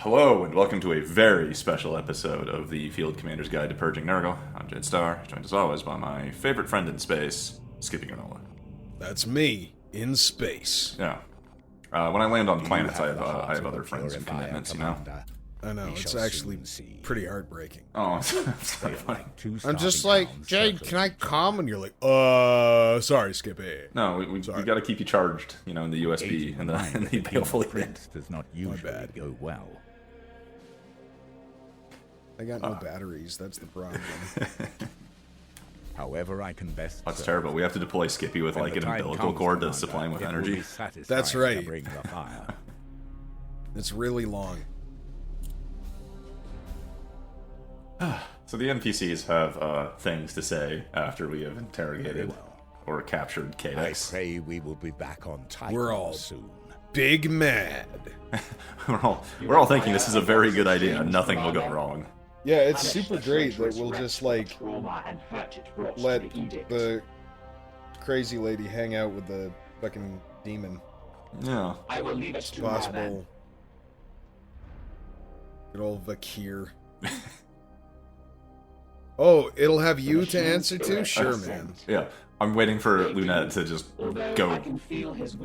Hello, and welcome to a very special episode of the Field Commander's Guide to Purging Nurgle. I'm Jed Starr, joined as always by my favorite friend in space, Skippy Granola. That's me, in space. Yeah. When I land on planets, I have other friends and commitments, you know? I know, it's actually pretty heartbreaking. Oh, it's very funny. I'm just like, Jade, can I come? And you're like, sorry, Skippy. No, we got to keep you charged, you know, in the USB and the baleful print does not usually go well. I got no batteries, that's the problem. However, I can best. That's terrible. We have to deploy Skippy with like an umbilical cord to supply him with energy. That's right. It's really long. So the NPCs have things to say after we have interrogated or captured Kadex. I pray we will be back on time. We're all soon. Big mad. we're all thinking this is a very good idea. Nothing will go wrong. Yeah, it's super great that we'll just like let the crazy lady hang out with the fucking demon. Yeah. I will leave it to Possible. Good old Vakir. Oh, it'll have you to answer to? Sure, man. Yeah. I'm waiting for Lunette to just go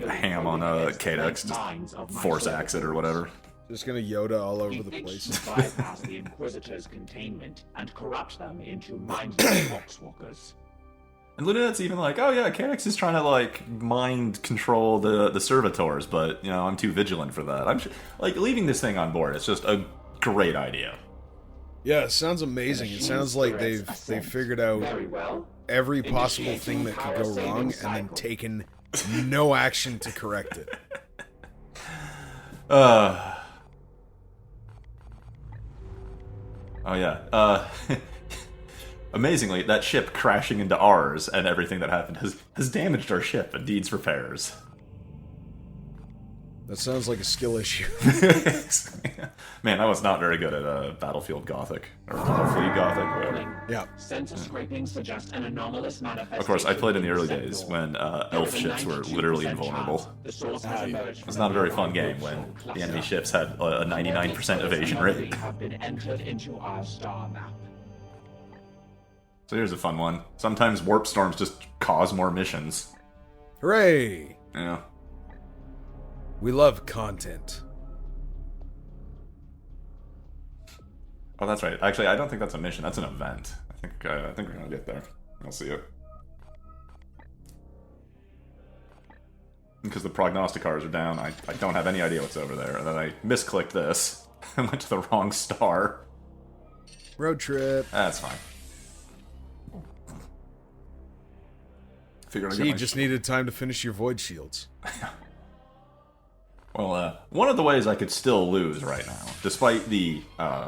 ham on a Kadex, just force axe it or whatever. Just gonna Yoda all over the place. bypass the Inquisitor's containment and corrupt them into mindless boxwalkers. And Lunette's even like, oh yeah, Kadex is trying to like mind control the servitors, but you know, I'm too vigilant for that. I'm like leaving this thing on board. It's just a great idea. Yeah, it sounds amazing. It sounds like they've figured out every possible thing that could go wrong and then taken no action to correct it. Oh yeah. Amazingly, that ship crashing into ours and everything that happened has damaged our ship and needs repairs. That sounds like a skill issue. Man, I was not very good at Battlefield Gothic. Or Battlefield Gothic, whatever. Yeah. Sensor scrapings suggest an anomalous manifestation. Of course, I played in the early days when elf ships were literally invulnerable. It's not a very fun game when the enemy ships had a 99% evasion rate. Have been entered into our star map. So here's a fun one. Sometimes warp storms just cause more missions. Hooray! Yeah. We love content. Oh, that's right. Actually, I don't think that's a mission. That's an event. I think we're gonna get there. I'll see it. Because the prognosticators are down, I don't have any idea what's over there. And then I misclicked this and went to the wrong star. Road trip. That's fine. So you just needed time to finish your void shields. Well, one of the ways I could still lose right now, despite the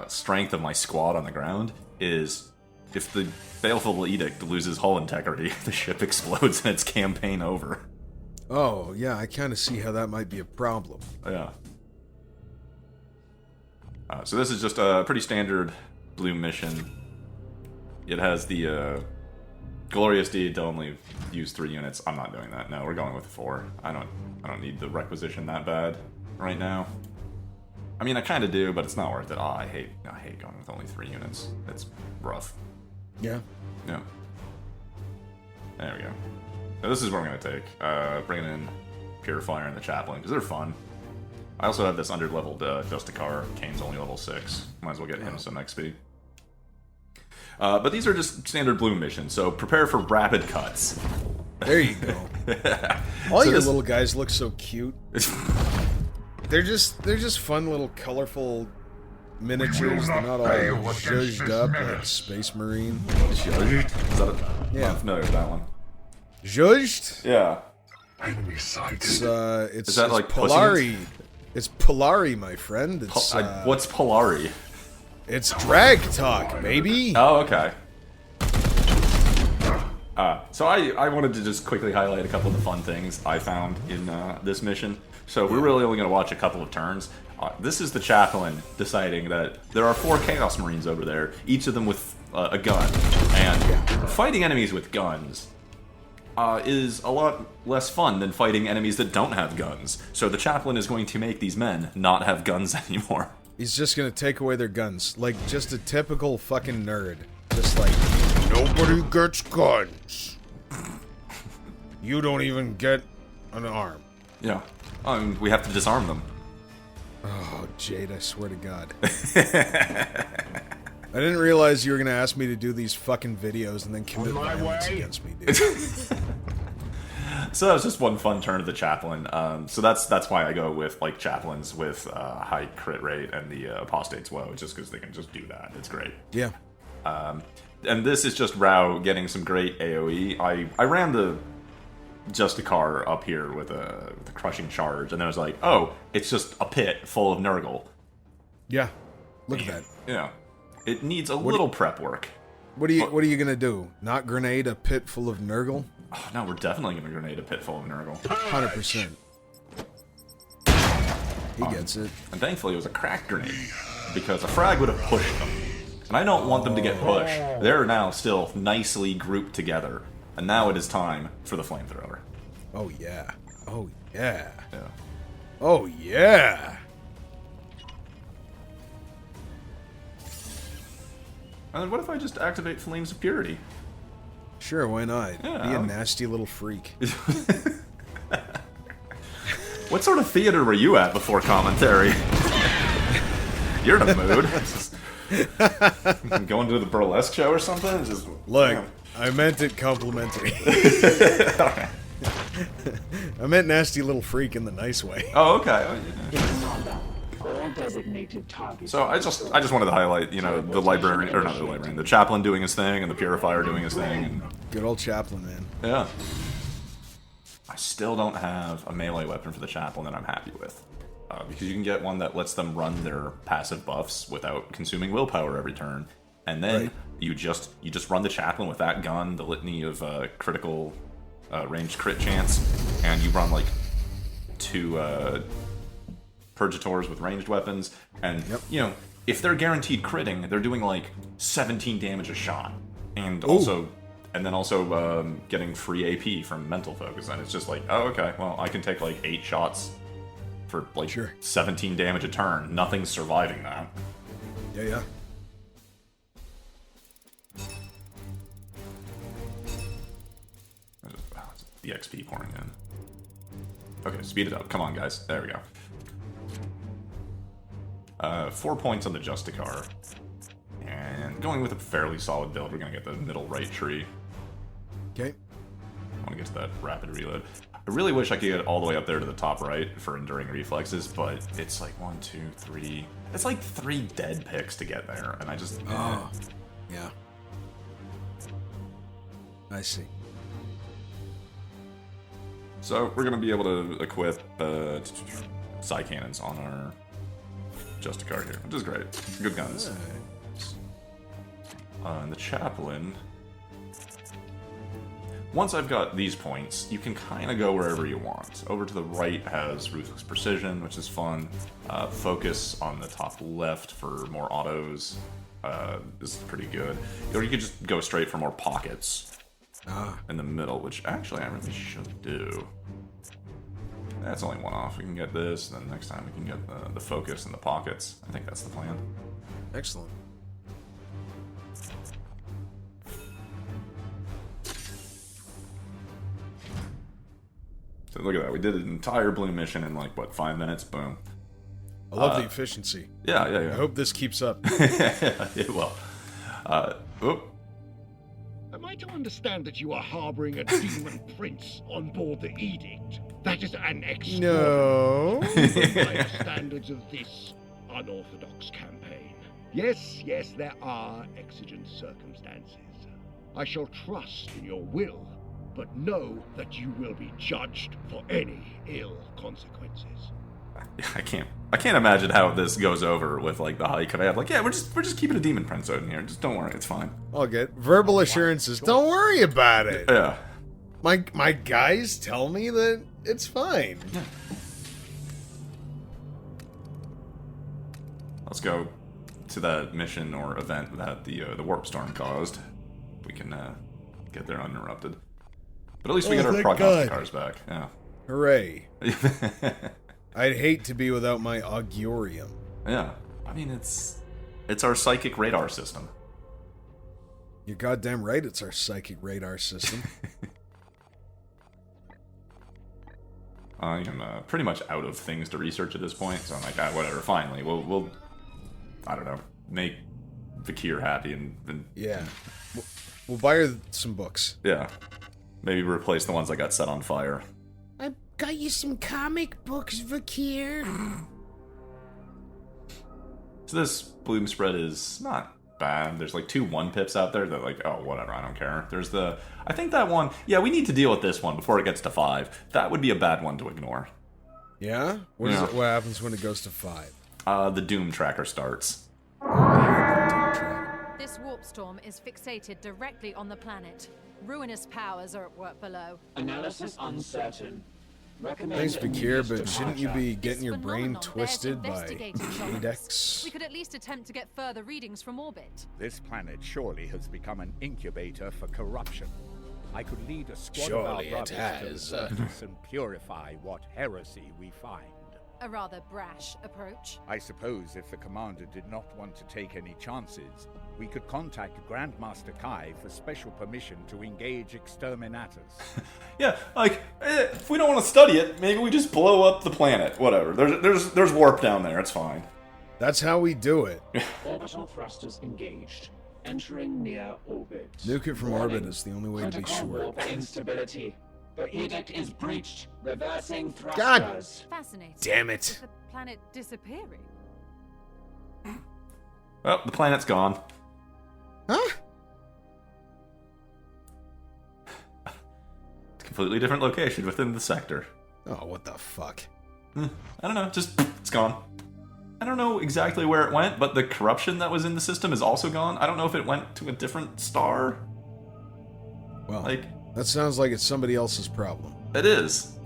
strength of my squad on the ground, is if the Baleful Edict loses hull integrity, the ship explodes and it's campaign over. Oh, yeah, I kind of see how that might be a problem. Yeah. So this is just a pretty standard blue mission. It has the glorious deed to only use 3 units. I'm not doing that. No, we're going with 4. I don't need the requisition that bad right now. I mean, I kind of do, but it's not worth it. Oh, I hate going with only 3 units. It's rough. Yeah. Yeah. There we go. Now this is what I'm going to take. Bringing in Purifier and the Chaplain, because they're fun. I also have this under-leveled Justicar. Kane's only level 6. Might as well get him some XP. But these are just standard blue missions, so prepare for rapid cuts. There you go. All so your little guys look so cute. They're just fun little colorful miniatures. They're not all zhuzhed up like Space Marine. Zhuzhed? Is that yeah. I'm familiar with that one. Zhuzhed? Yeah. It's is that like Polari. It's Polari, my friend. It's, what's Polari? It's drag talk, baby. Oh, okay. So I wanted to just quickly highlight a couple of the fun things I found in this mission. So we're really only going to watch a couple of turns. This is the Chaplain deciding that there are 4 Chaos Marines over there, each of them with a gun. And fighting enemies with guns is a lot less fun than fighting enemies that don't have guns. So the Chaplain is going to make these men not have guns anymore. He's just gonna take away their guns. Like, just a typical fucking nerd. Just like, nobody gets guns. You don't even get an arm. Yeah. We have to disarm them. Oh, Jade, I swear to God. I didn't realize you were gonna ask me to do these fucking videos and then commit violence against me, dude. So that was just one fun turn of the chaplain. So that's why I go with like chaplains with high crit rate and the apostate's woe, just because they can just do that. It's great. Yeah. And this is just Rao getting some great AoE. I ran the Justicar up here with a crushing charge, and then I was like, oh, it's just a pit full of Nurgle. Yeah. Look at that. Yeah. It needs a little prep work. What are you gonna do? Not grenade a pit full of Nurgle? Oh, no, we're definitely gonna grenade a pit full of Nurgle. 100%. He gets it. And thankfully it was a crack grenade, because a frag would have pushed them. And I don't want them to get pushed. They're now still nicely grouped together. And now it is time for the flamethrower. Oh yeah. Oh yeah. Yeah. Oh yeah. And then what if I just activate Flames of Purity? Sure, why not? Yeah. Be a nasty little freak. What sort of theater were you at before commentary? You're in a mood. Going to the burlesque show or something? Just, Look, yeah. I meant it complimentary. I meant nasty little freak in the nice way. Oh, okay. Oh, yeah. All designated targets. So I just wanted to highlight, you know, the librarian, or not the librarian, the chaplain doing his thing and the purifier doing his thing. And, Good old chaplain, man. yeah. I still don't have a melee weapon for the chaplain that I'm happy with. Because you can get one that lets them run their passive buffs without consuming willpower every turn. And then Right. you just run the chaplain with that gun, the litany of critical ranged crit chance, and you run like 2 Purgators with ranged weapons, and you know, if they're guaranteed critting, they're doing like 17 damage a shot, and also getting free AP from mental focus, and it's just like, oh, okay, well, I can take like 8 shots for like 17 damage a turn. Nothing's surviving that. Yeah, yeah. The XP pouring in. Okay, speed it up. Come on, guys. There we go. 4 points on the Justicar. And going with a fairly solid build, we're going to get the middle right tree. Okay. I want to get to that rapid reload. I really wish I could get all the way up there to the top right for enduring reflexes, but it's like 1, 2, 3... It's like 3 dead picks to get there, and I just... Oh. Yeah. I see. So, we're going to be able to equip Psy Cannons on our Justicar here, which is great. Good guns. And the Chaplain... Once I've got these points, you can kind of go wherever you want. Over to the right has Ruthless Precision, which is fun. Focus on the top left for more autos is pretty good. Or you could just go straight for more pockets in the middle, which actually I really should do. That's only one off. We can get this, and then next time we can get the focus and the pockets. I think that's the plan. Excellent. So look at that. We did an entire blue mission in like, what, 5 minutes? Boom. I love the efficiency. Yeah. I hope this keeps up. It will. Oop. Am I to understand that you are harboring a demon prince on board the Edict? That is an exploit No. by the standards of this unorthodox campaign. Yes, there are exigent circumstances. I shall trust in your will, but know that you will be judged for any ill consequences. I can't imagine how this goes over with like the high command. Like, yeah, we're just keeping a demon prince out in here. Just don't worry, it's fine. I'll get verbal assurances. Don't worry about it. Yeah. My guys tell me that it's fine. Yeah. Let's go to that mission or event that the warp storm caused. We can get there uninterrupted. But at least we get our prognosticators back. Yeah. Hooray. I'd hate to be without my augurium. Yeah. I mean, it's our psychic radar system. You're goddamn right it's our psychic radar system. I'm pretty much out of things to research at this point, so I'm like, whatever, finally. We'll I don't know, make Vakir happy and yeah. We'll buy her some books. Yeah. Maybe replace the ones that got set on fire. I got you some comic books, Vakir. So this bloom spread is not bad. There's like 2 1-pips out there that like, oh, whatever, I don't care. There's I think that one, yeah, we need to deal with this one before it gets to 5. That would be a bad one to ignore. Yeah? What happens when it goes to 5? The Doom tracker starts. This warp storm is fixated directly on the planet. Ruinous powers are at work below. Analysis uncertain. Thanks, Vakir, but shouldn't you be getting your brain twisted by Kadex? We could at least attempt to get further readings from orbit. This planet surely has become an incubator for corruption. I could lead a squad Surely of our it brothers to has. research and purify what heresy we find. A rather brash approach. I suppose if the commander did not want to take any chances, we could contact Grandmaster Kai for special permission to engage exterminators. Yeah, like, if we don't want to study it, maybe we just blow up the planet. Whatever. There's warp down there. It's fine. That's how we do it. Orbital thrusters engaged. Entering near orbit. Nuke it from orbit is the only way to be Critical sure. warp instability. The edict is breached. Reversing thrusters. God. Fascinating. Damn it. Is the planet disappearing? Well, the planet's gone. Huh? It's a completely different location within the sector. Oh, what the fuck? I don't know, just, it's gone. I don't know exactly where it went, but the corruption that was in the system is also gone. I don't know if it went to a different star. Well, Like, that sounds like it's somebody else's problem. it is.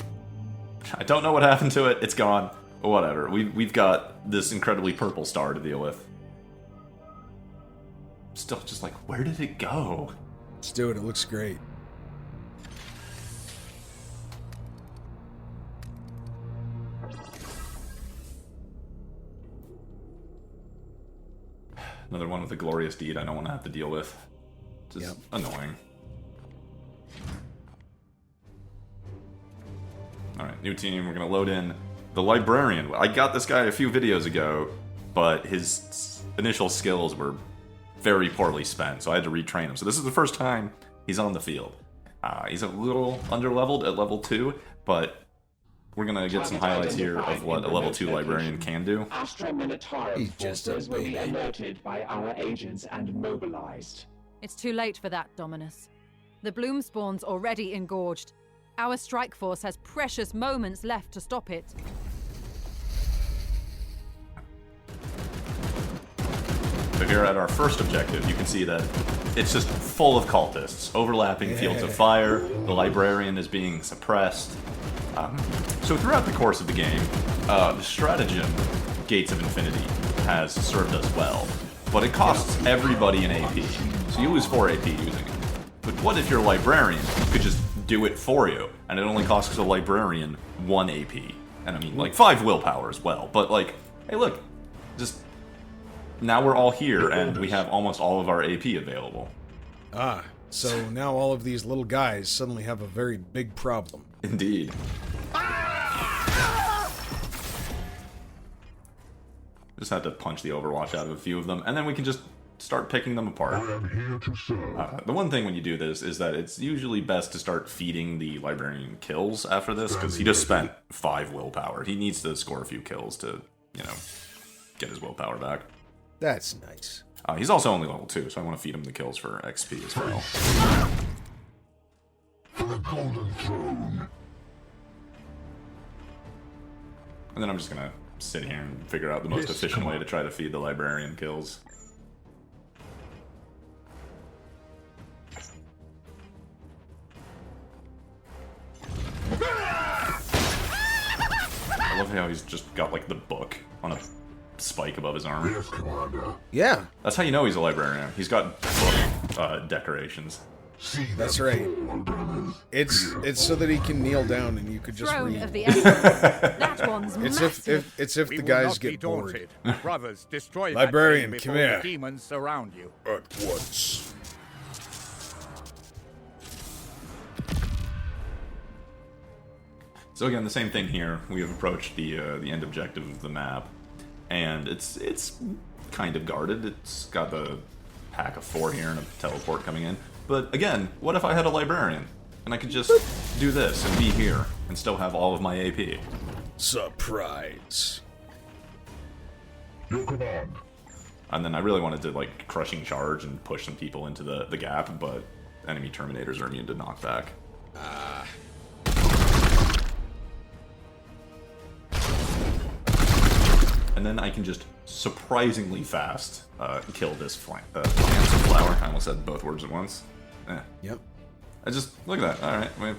I don't know what happened to it. It's gone. Whatever. We've got this incredibly purple star to deal with. Still just like, where did it go? Let's do it. It looks great. Another one with a glorious deed I don't want to have to deal with. Just Yep. annoying. Alright, new team. We're going to load in the Librarian. I got this guy a few videos ago, but his initial skills were very poorly spent, so I had to retrain him. So this is the first time he's on the field. He's a little underleveled at level 2, but we're going to get some highlights here of what a level 2 Librarian can do. Astra Minotaurus He's just a forces will be baby. alerted by our agents and mobilized. It's too late for that, Dominus. The bloom spawn's already engorged. Our strike force has precious moments left to stop it. So here at our first objective, you can see that it's just full of cultists, overlapping fields of fire. The Librarian is being suppressed. So throughout the course of the game, the stratagem Gates of Infinity has served us well, but it costs everybody an AP, so you lose 4 AP using it. But what if your Librarian could just do it for you, and it only costs the Librarian 1 AP? And I mean, like, 5 willpower as well, but like, hey look, just, now we're all here, and we have almost all of our AP available. Ah, so now all of these little guys suddenly have a very big problem. Indeed. Just had to punch the Overwatch out of a few of them, and then we can just start picking them apart. The one thing when you do this is that it's usually best to start feeding the Librarian kills after this, because he just spent 5 willpower. He needs to score a few kills to, you know, get his willpower back. That's nice. He's also only level 2, so I want to feed him the kills for XP as well. For the Golden Throne. And then I'm just gonna sit here and figure out the most efficient way to try to feed the Librarian kills. I love how he's just got like the book on a spike above his arm. Yes, Commander. Yeah. That's how you know he's a Librarian. He's got book decorations. See That's them right. fall, brothers. It's so that he can kneel down and you could just Throne read. of the Emperor. That one's It's massive. if We the will guys not be get bored. daunted. Brothers, destroy Librarian, that thing come before here. the demons surround you. At once. So again, the same thing here. We have approached the end objective of the map, and it's kind of guarded. It's got the pack of 4 here and a teleport coming in. But again, what if I had a librarian and I could just do this and be here and still have all of my AP? Surprise. Your command. And then I really wanted to like crushing charge and push some people into the gap, but enemy terminators are immune to knockback. And then I can just surprisingly fast kill this flower. I almost said both words at once. Yep. I just look at that. All right,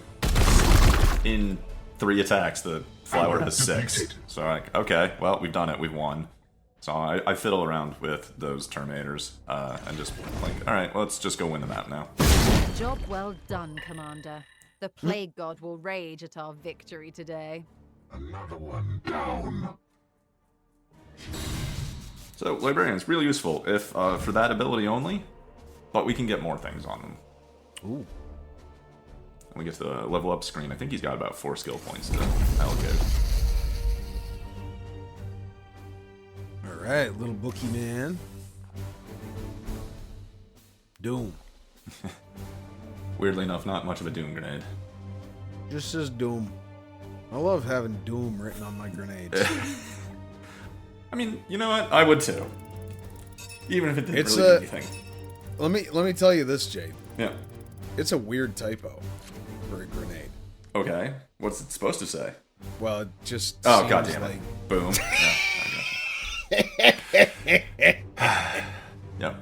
in 3 attacks, the flower has 6. So I'm like, okay, well, we've done it. We've won. So I fiddle around with those terminators and just like, all right, let's just go win the map now. Job well done, Commander. The Plague God will rage at our victory today. Another one down. So librarian's really useful if for that ability only, but we can get more things on them. Ooh. When we get to the level up screen, I think he's got about 4 skill points to allocate. Alright, little bookie man. Doom. Weirdly enough, not much of a Doom grenade. Just says Doom. I love having Doom written on my grenades. I mean, you know what? I would too. Even if it didn't It's really do a- anything. Let me tell you this, Jade. Yeah. It's a weird typo for a grenade. Okay. What's it supposed to say? Well, it just Oh, seems goddamn like it. Boom. Yeah, I gotcha. Yep.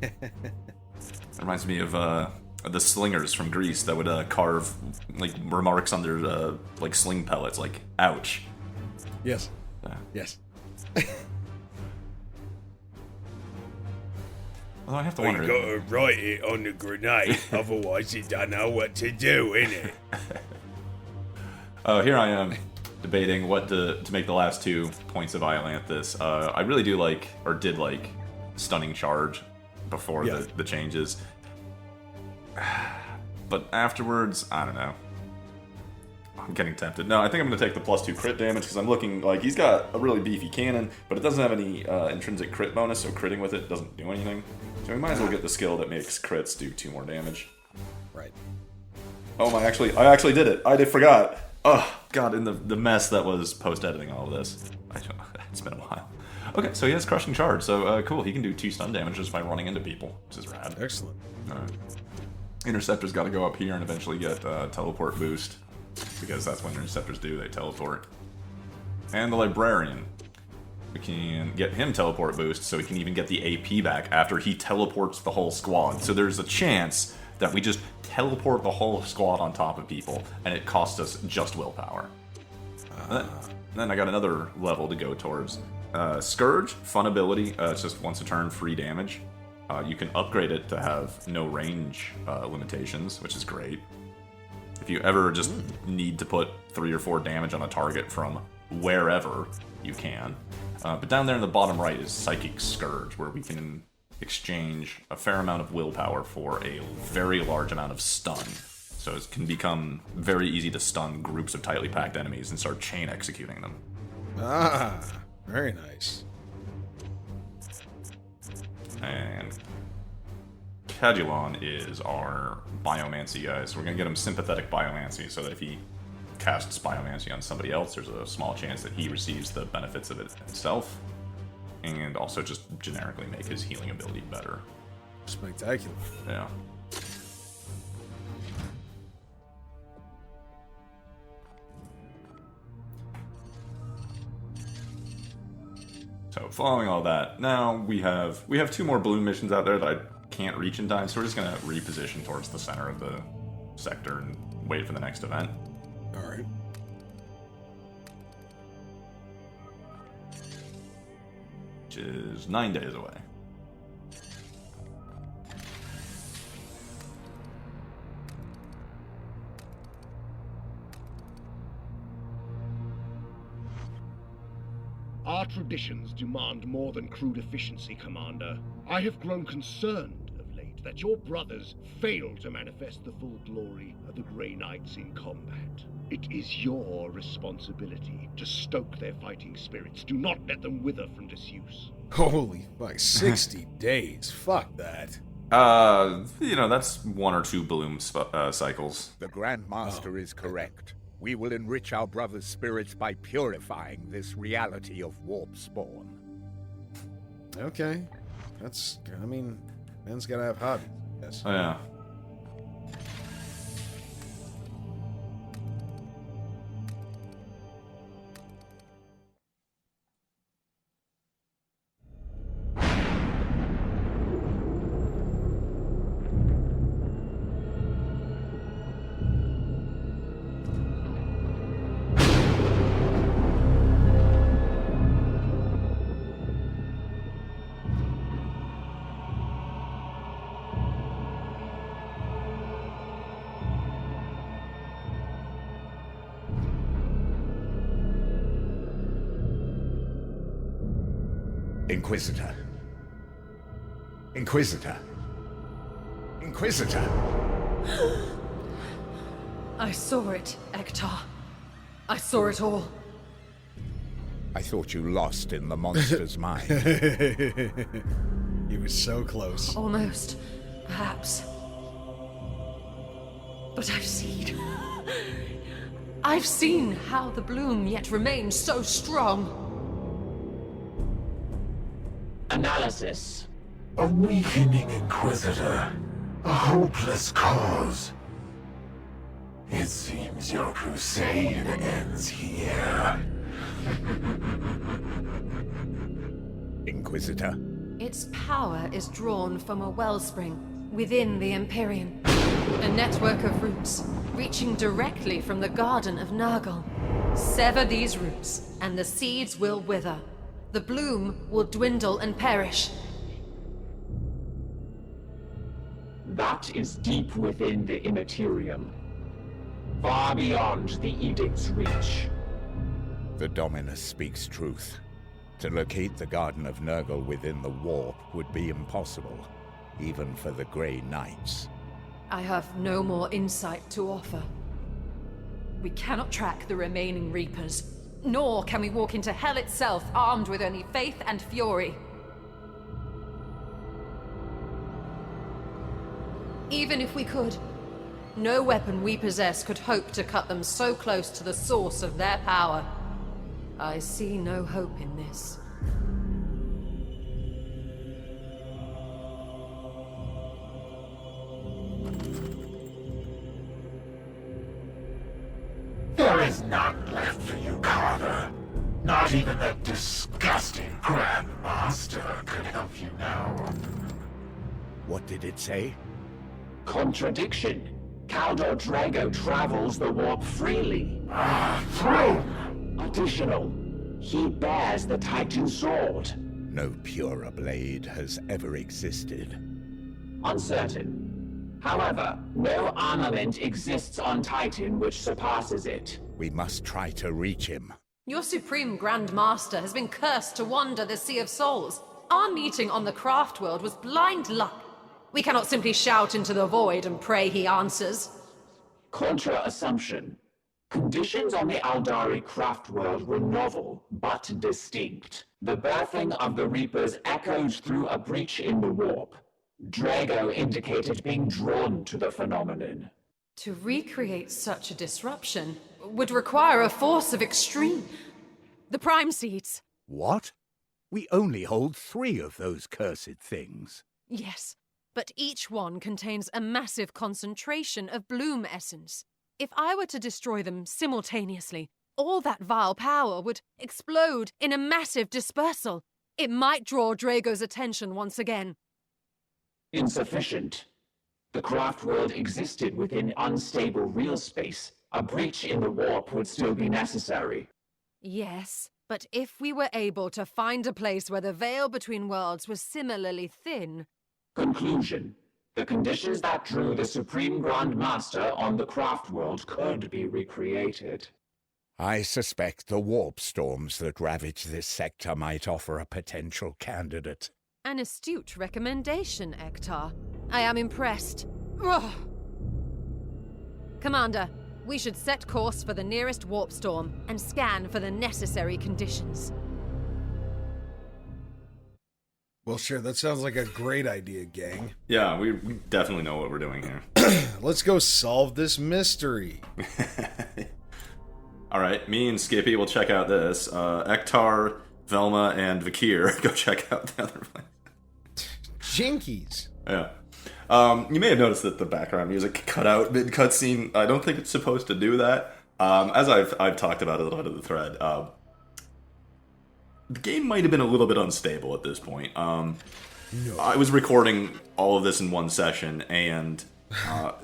It reminds me of the slingers from Greece that would carve like remarks on their like sling pellets, like "ouch." yes, Yeah. yes. Although I have to wonder. to write it on the grenade, otherwise it don't know what to do, innit? Here I am debating what to make the last 2 points of Iolanthus. I really do like, or did like, Stunning Charge before Yeah. the changes. But afterwards, I don't know. I'm getting tempted. No, I think I'm going to take the +2 crit damage because I'm looking like he's got a really beefy cannon, but it doesn't have any intrinsic crit bonus, so critting with it doesn't do anything. So we might as well get the skill that makes crits do 2 more damage. Right. Oh my, I actually did it. I forgot. Oh, God, in the mess that was post-editing all of this. It's been a while. Okay, so he has Crushing Charge, so cool. He can do 2 stun damage just by running into people, which is rad. Excellent. Alright. Interceptor's got to go up here and eventually get Teleport Boost, because that's what Interceptors do, they teleport. And the Librarian. We can get him Teleport Boost, so he can even get the AP back after he teleports the whole squad. So there's a chance that we just teleport the whole squad on top of people, and it costs us just willpower. Then I got another level to go towards. Scourge, fun ability. It's just once a turn, free damage. You can upgrade it to have no range limitations, which is great. If you ever just need to put 3 or 4 damage on a target from wherever, you can. But down there in the bottom right is Psychic Scourge, where we can exchange a fair amount of willpower for a very large amount of stun. So it can become very easy to stun groups of tightly packed enemies and start chain executing them. Ah, very nice. And Cadulon is our Biomancy guy, so we're going to get him Sympathetic Biomancy, so that if he casts Biomancy on somebody else, there's a small chance that he receives the benefits of it himself, and also just generically make his healing ability better. Spectacular. Yeah. So following all that, now we have 2 more balloon missions out there that I can't reach in time, so we're just gonna reposition towards the center of the sector and wait for the next event. Alright. Which is 9 days away. Our traditions demand more than crude efficiency, Commander. I have grown concerned of late that your brothers fail to manifest the full glory of the Grey Knights in combat. It is your responsibility to stoke their fighting spirits. Do not let them wither from disuse. Holy fuck, 60 days. Fuck that. That's 1 or 2 bloom cycles. The Grand Master is correct. We will enrich our brother's spirits by purifying this reality of warp spawn. Okay. Man's gotta have hobbies, yes. Oh, yeah. Inquisitor. Inquisitor. Inquisitor. I saw it, Ektar. I saw it all. I thought you lost in the monster's mind. He was so close. Almost, perhaps. But I've seen how the bloom yet remains so strong. Analysis. A weakening Inquisitor. A hopeless cause. It seems your crusade ends here. Inquisitor. Its power is drawn from a wellspring within the Imperium. A network of roots reaching directly from the Garden of Nurgle. Sever these roots, and the seeds will wither. The bloom will dwindle and perish. That is deep within the Immaterium. Far beyond the Edict's reach. The Dominus speaks truth. To locate the Garden of Nurgle within the warp would be impossible, even for the Grey Knights. I have no more insight to offer. We cannot track the remaining Reapers, nor can we walk into hell itself armed with only faith and fury. Even if we could, no weapon we possess could hope to cut them so close to the source of their power. I see no hope in this. There is none left for you, Carter. Not even that disgusting Grand Master could help you now. What did it say? Contradiction. Caldor Drago travels the warp freely. Throne! Additional. He bears the Titan sword. No purer blade has ever existed. Uncertain. However, no armament exists on Titan which surpasses it. We must try to reach him. Your Supreme Grand Master has been cursed to wander the Sea of Souls. Our meeting on the Craft World was blind luck. We cannot simply shout into the void and pray he answers. Contra-assumption. Conditions on the Aldari craft world were novel, but distinct. The birthing of the Reapers echoed through a breach in the warp. Drago indicated being drawn to the phenomenon. To recreate such a disruption would require a force of extreme... The Prime Seeds. What? We only hold 3 of those cursed things. Yes, but each one contains a massive concentration of bloom essence. If I were to destroy them simultaneously, all that vile power would explode in a massive dispersal. It might draw Drago's attention once again. Insufficient. The craft world existed within unstable real space. A breach in the warp would still be necessary. Yes, but if we were able to find a place where the veil between worlds was similarly thin... Conclusion. The conditions that drew the Supreme Grand Master on the craft world could be recreated. I suspect the warp storms that ravage this sector might offer a potential candidate. An astute recommendation, Ektar. I am impressed. Ugh. Commander, we should set course for the nearest warp storm and scan for the necessary conditions. Well, sure, that sounds like a great idea, gang. Yeah, we definitely know what we're doing here. Let's go solve this mystery. Alright, me and Skippy will check out this. Ektar, Velma, and Vakir go check out the other place. Jinkies. Yeah. You may have noticed that the background music cut out mid-cutscene. I don't think it's supposed to do that. As I've talked about a little bit of the thread, the game might have been a little bit unstable at this point. No. I was recording all of this in one session, and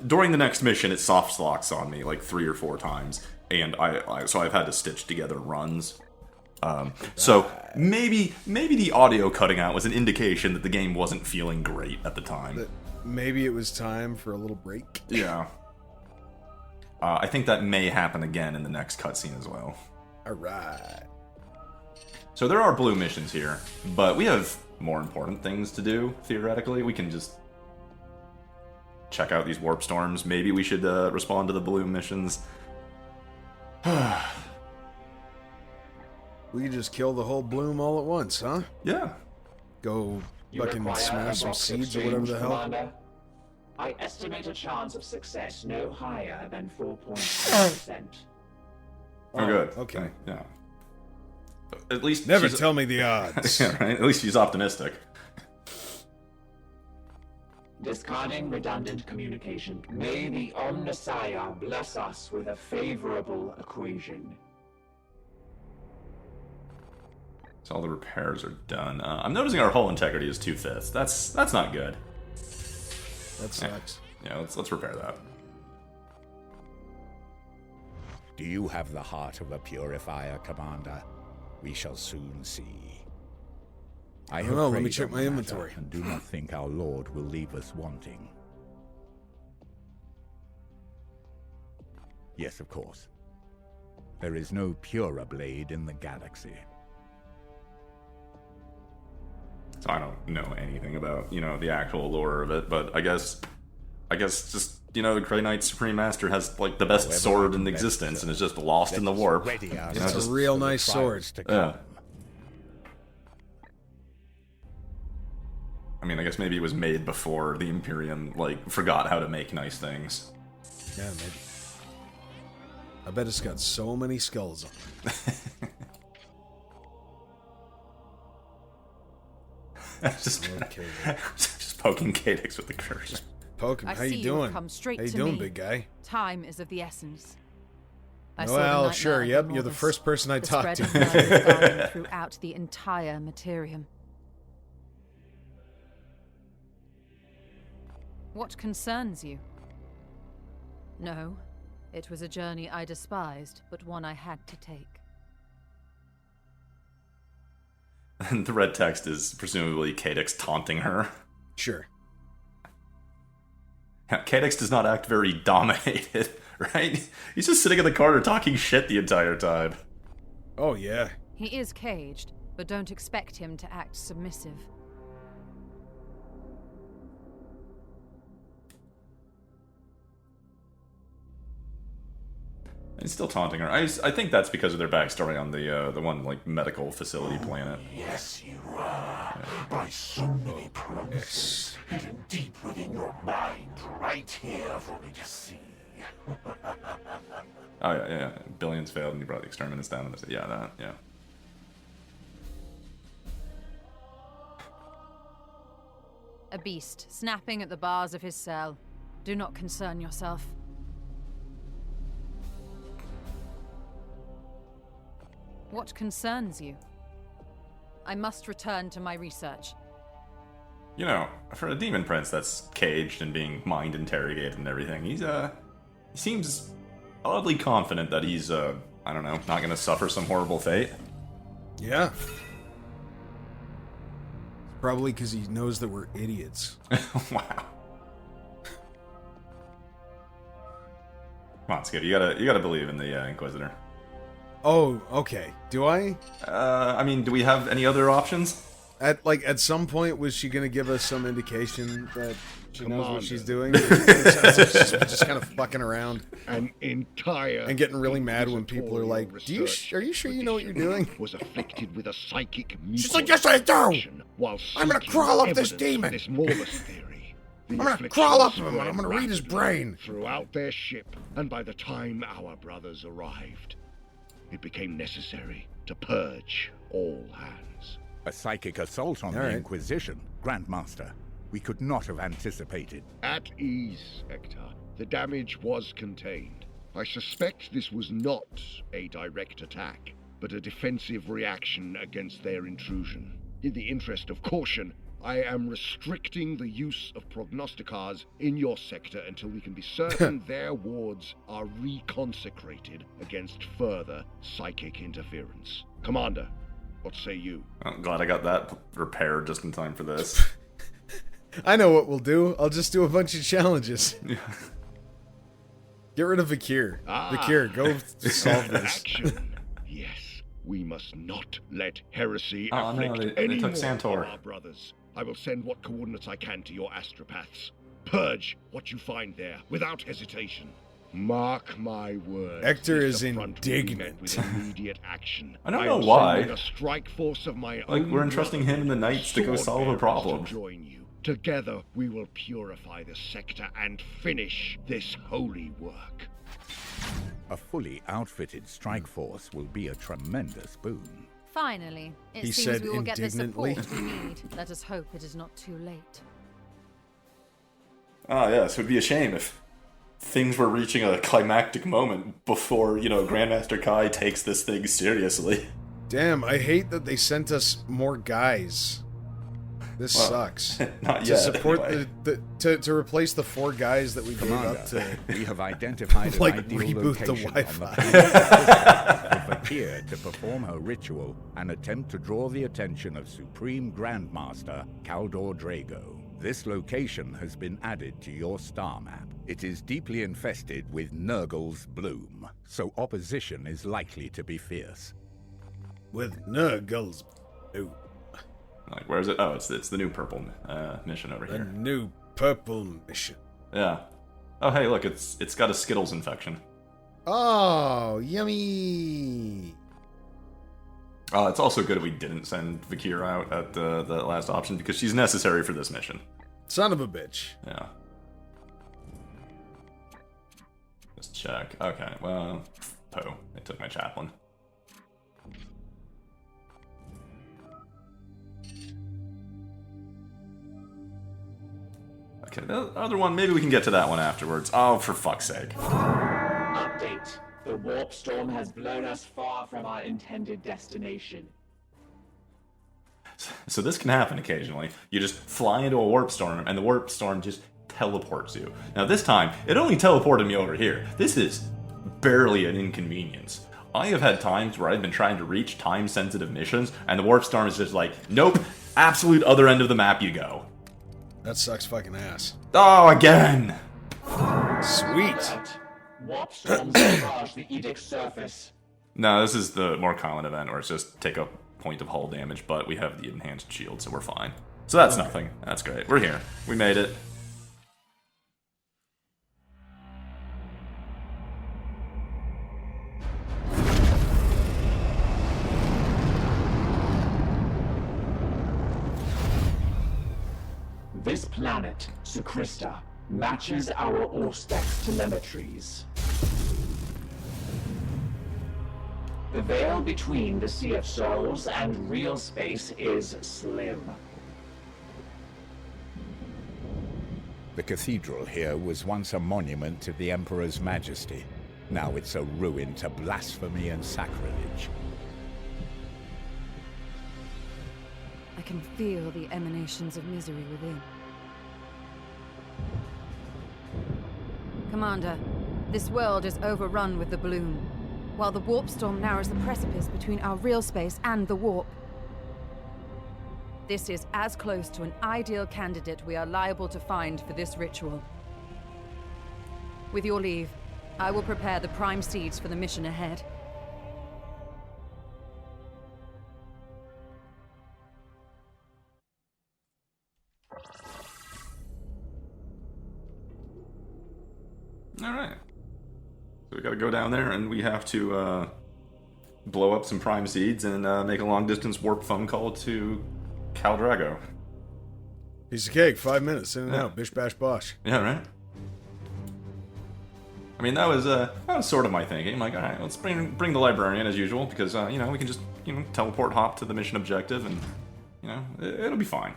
during the next mission, it soft locks on me like 3 or 4 times, and so I've had to stitch together runs. So maybe the audio cutting out was an indication that the game wasn't feeling great at the time. Maybe it was time for a little break. Yeah. I think that may happen again in the next cutscene as well. Alright. So there are blue missions here, but we have more important things to do, theoretically. We can just check out these warp storms. Maybe we should respond to the blue missions. We could just kill the whole bloom all at once, huh? Yeah. Go fucking smash some seeds or whatever the hell. Commander? I estimate a chance of success no higher than 4.5%. Oh, good. Okay. Yeah. At least Never she's... tell me the odds. Yeah, right? At least she's optimistic. Discarding redundant communication. May the Omnissiah bless us with a favorable equation. So all the repairs are done. I'm noticing our hull integrity is 2/5. That's not good. That sucks. Yeah, let's repair that. Do you have the heart of a purifier, Commander? We shall soon see. I don't know, let me prayed check on my the inventory. matter and do not think our Lord will leave us wanting. Yes, of course. There is no purer blade in the galaxy. So I don't know anything about, the actual lore of it, but I guess just, the Grey Knight Supreme Master has, like, the best sword in existence, and is just lost in the warp. It's a real nice sword. Yeah. I mean, I guess maybe it was made before the Imperium, forgot how to make nice things. Yeah, maybe. I bet it's got so many skulls on it. just poking Kadex with the cursor. Poke him. I How see you doing? You've come straight How you to doing, me. big guy? Time is of the essence. I saw the Well, nightmare sure. of Yep, the you're the Mortis. first person I The talked spread to. of murder garden throughout the entire Materium. What concerns you? No, it was a journey I despised, but one I had to take. And the red text is presumably Kadex taunting her. Sure. Yeah, Kadex does not act very dominated, right? He's just sitting in the corner talking shit the entire time. Oh, yeah. He is caged, but don't expect him to act submissive. He's still taunting her. I think that's because of their backstory on the one medical facility planet. Yes, you are. By so many promises hidden deep within your mind, right here for me to see. Oh yeah. Billions failed, and you brought the exterminants down. And yeah. A beast, snapping at the bars of his cell. Do not concern yourself. What concerns you? I must return to my research. For a demon prince that's caged and being mind interrogated and everything, he seems oddly confident that he's, not gonna suffer some horrible fate. Yeah. Probably because he knows that we're idiots. Wow. Come on, Skip, you gotta believe in the Inquisitor. Oh, okay. Do I? I mean, do we have any other options? At some point, was she gonna give us some indication that she knows what she's doing? just kind of fucking around. An entire and getting really mad when people are like, "Are you sure you know what you're doing?" Was afflicted with a psychic She's like, "Yes, I do. While I'm gonna crawl up this demon. This Mormous theory. I'm gonna crawl up him and I'm gonna read his brain." Throughout their ship, and by the time our brothers arrived, it became necessary to purge all hands. A psychic assault on the Inquisition, Grandmaster. We could not have anticipated. At ease, Hector. The damage was contained. I suspect this was not a direct attack, but a defensive reaction against their intrusion. In the interest of caution, I am restricting the use of prognosticars in your sector until we can be certain their wards are reconsecrated against further psychic interference. Commander, what say you? I'm glad I got that repaired just in time for this. I know what we'll do. I'll just do a bunch of challenges. Get rid of Vakir. Vakir, go solve this. Action. Yes, we must not let heresy Oh no, afflict they any took more Santor. of our brothers. I will send what coordinates I can to your astropaths. Purge what you find there without hesitation. Mark my words. Hector this is affront will be met indignant. with immediate action. I don't am know why. sending a strike force of my Like, own we're entrusting him and the Knights to go sword solve a bearers problem. to join you. Together we will purify the sector and finish this holy work. A fully outfitted strike force will be a tremendous boon. Finally, it He seems said we will get the indignantly. support we need. Let us hope it is not too late. Ah, yes, it would be a shame if things were reaching a climactic moment before, Grandmaster Kai takes this thing seriously. Damn, I hate that they sent us more guys. This sucks. Not to yet, support anyway. to replace the 4 guys that we gave up to We have identified an like ideal reboot the location on Wi-Fi. the planet for Vakir to perform her ritual and attempt to draw the attention of Supreme Grandmaster Balador Drago. This location has been added to your star map. It is deeply infested with Nurgle's bloom, so opposition is likely to be fierce. With Nurgle's ooh, Like, where is it? Oh, it's the new purple mission over a here. new purple mission. Yeah. Oh, hey, look, it's got a Skittles infection. Oh, yummy! It's also good that we didn't send Vakir out at the last option because she's necessary for this mission. Son of a bitch. Yeah. Just check. Okay, well, Poe. They took my chaplain. Okay, the other one, maybe we can get to that one afterwards. Oh, for fuck's sake. Update. The warp storm has blown us far from our intended destination. So this can happen occasionally. You just fly into a warp storm, and the warp storm just teleports you. Now this time, it only teleported me over here. This is barely an inconvenience. I have had times where I've been trying to reach time-sensitive missions, and the warp storm is just like, nope, absolute other end of the map you go. That sucks fucking ass. Oh, again! Sweet. Alert. Warp storms barrage the Edict's surface. No, this is the more common event where it's just take a point of hull damage, but we have the enhanced shield, so we're fine. So that's nothing. That's great. We're here. We made it. This planet, Sacrista, matches our Orstex telemetries. The veil between the Sea of Souls and real space is slim. The cathedral here was once a monument to the Emperor's majesty. Now it's a ruin to blasphemy and sacrilege. I can feel the emanations of misery within. Commander, this world is overrun with the bloom, while the warp storm narrows the precipice between our real space and the warp. This is as close to an ideal candidate we are liable to find for this ritual. With your leave, I will prepare the prime seeds for the mission ahead. Alright. So we gotta go down there and we have to blow up some prime seeds and make a long-distance warp phone call to Khal Drago. Piece of cake, 5 minutes, in and out, bish bash bosh. Yeah, right? I mean, that was sort of my thinking. I'm like, alright, let's bring the librarian as usual, because, you know, we can just, you know, teleport hop to the mission objective, and, you know, it'll be fine.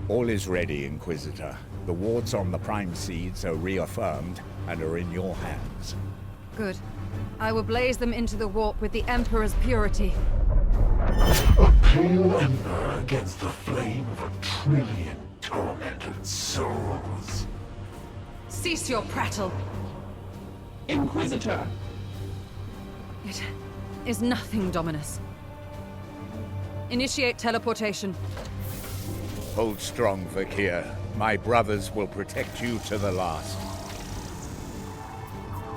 All is ready, Inquisitor. The wards on the Prime Seeds are reaffirmed and are in your hands. Good. I will blaze them into the warp with the Emperor's purity. A pale ember against the flame of 1,000,000,000,000 tormented souls. Cease your prattle. Inquisitor, It is nothing, Dominus. Initiate teleportation. Hold strong, Vakir. My brothers will protect you to the last.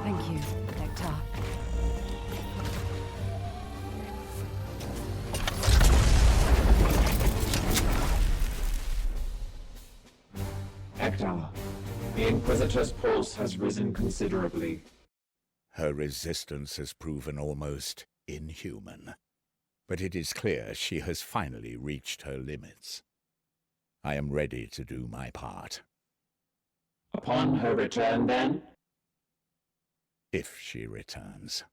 Thank you, Hector. Hector, the Inquisitor's pulse has risen considerably. Her resistance has proven almost inhuman. But it is clear she has finally reached her limits. I am ready to do my part. Upon her return, then? If she returns.